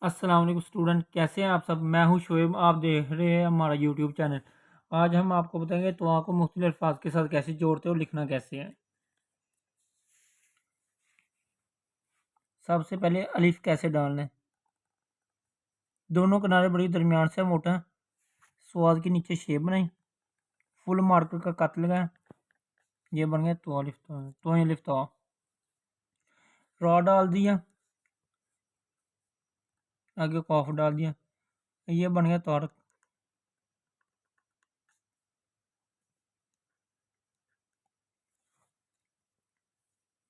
अस्सलाम वालेकुम स्टूडेंट, कैसे हैं आप सब। मैं हूं शोएब, आप देख रहे हैं हमारा यूट्यूब चैनल। आज हम आपको बताएंगे दुआ को मुख्तलिफ अल्फाज के साथ कैसे जोड़ते हैं और लिखना कैसे है। सबसे पहले अलिफ कैसे डालना है। दोनों किनारे बड़ी दरमियान से मोटा स्वाद के नीचे शेप बनाई, फुल मार्कर का कट लगाया। ये बन गया तो अलिफ तो अलिफ तो रॉ डाल दिया, आगे कॉफ डाल दिया। ये बन गया तारक।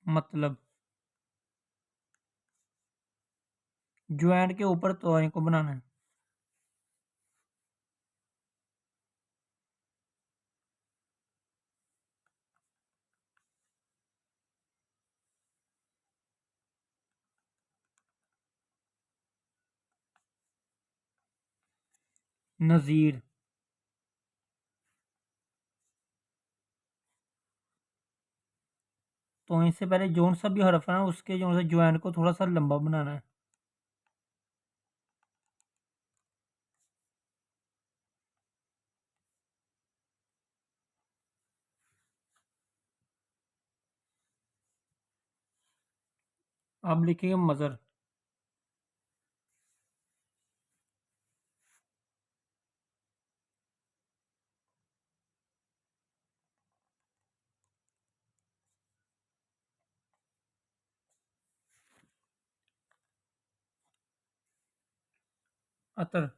मतलब ज्वाइंट के ऊपर तो को बनाना है। नज़ीर तो इससे पहले जोन सा भी हरफ है ना, उसके जो से ज्वाइंट को थोड़ा सा लंबा बनाना है। अब लिखेंगे मज़र। अतर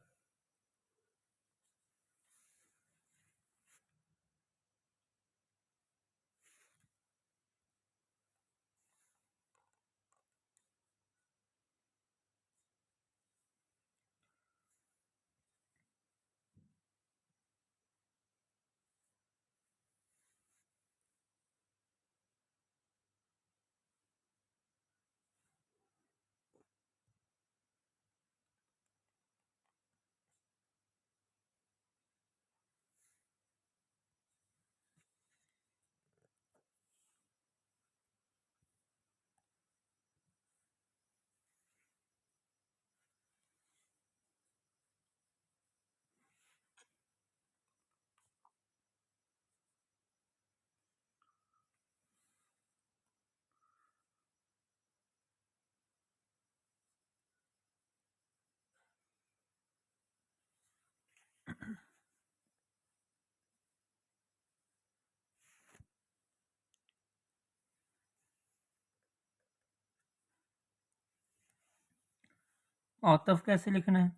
आतफ कैसे लिखना है।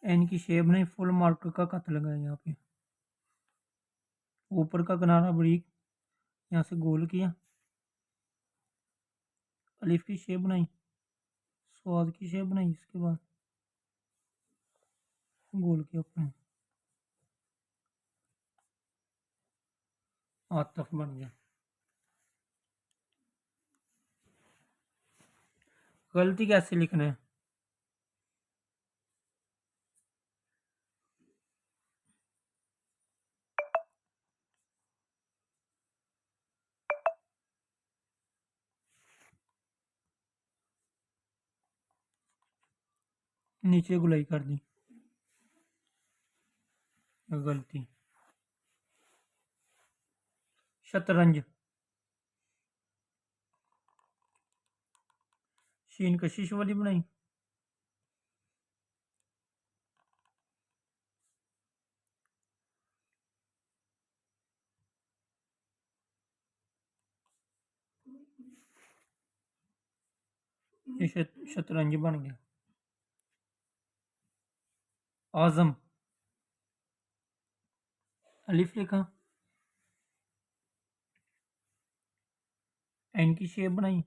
एन की शेप नहीं, फुल मार्कर का कट लगाया यहाँ पे। ऊपर का किनारा बारीक यहाँ से गोल किया, अलिफ की शेप बनाई, स्वाद की शेप बनाई, इसके बाद गोल किया अपने। आतफ बन गया। गलती कैसे लिखना है। नीचे गुलाई कर दी। गलती। शतरंज। शीन कशिश वाली बनाई। ये शतरंज बन गया। आजम। अलिफ लिखा, एन की शेप बनाई,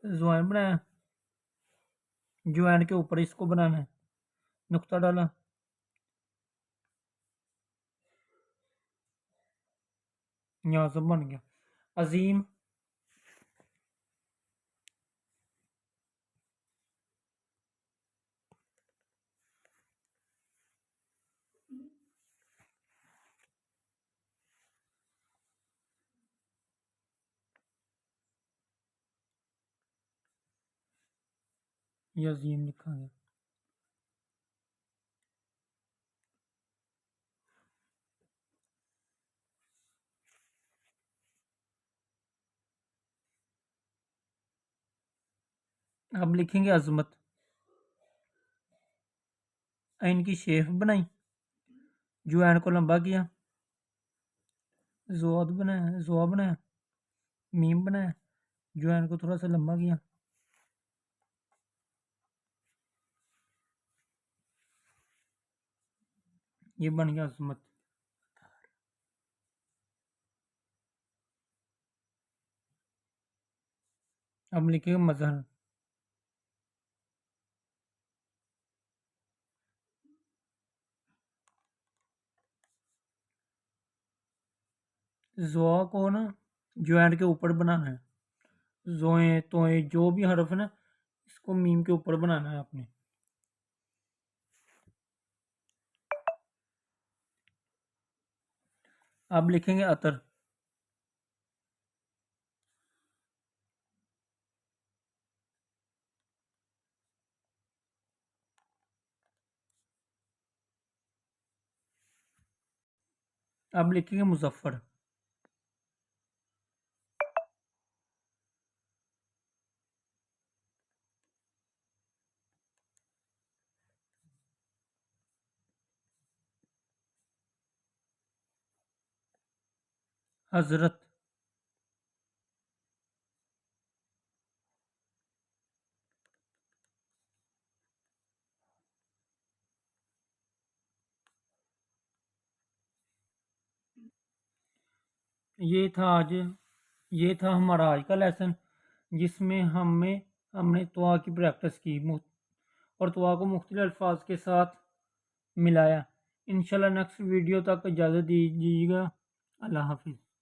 ज्वाइन बनाया, ज्वाइन के ऊपर इसको बनाना है, नुक्ता डाला। यहाँ से बन गया अजीम। या अजीम लिखा गया। अब लिखेंगे अजमत। ऐन की शेफ बनाई, जुआन को लंबा किया, जोद बनाया, जोआ बनाया, मीम बनाया, जुआन को थोड़ा सा लंबा किया। ये बन गया अजमत। अब लिखेंगे मजहर। जोआ को ना जुआन के ऊपर बनाना है। जोए तोए जो भी हर्फ है ना, इसको मीम के ऊपर बनाना है आपने। अब लिखेंगे अतर। अब लिखेंगे मुजफ्फर। हजरत। ये था आज ये था हमारा आज का लेसन, जिसमें हमने दुआ की प्रैक्टिस की और दुआ को मुख्तलिफ अल्फाज के साथ मिलाया। इंशाल्लाह नेक्स्ट वीडियो तक इजाज़त दीजिएगा। अल्लाह हाफिज़।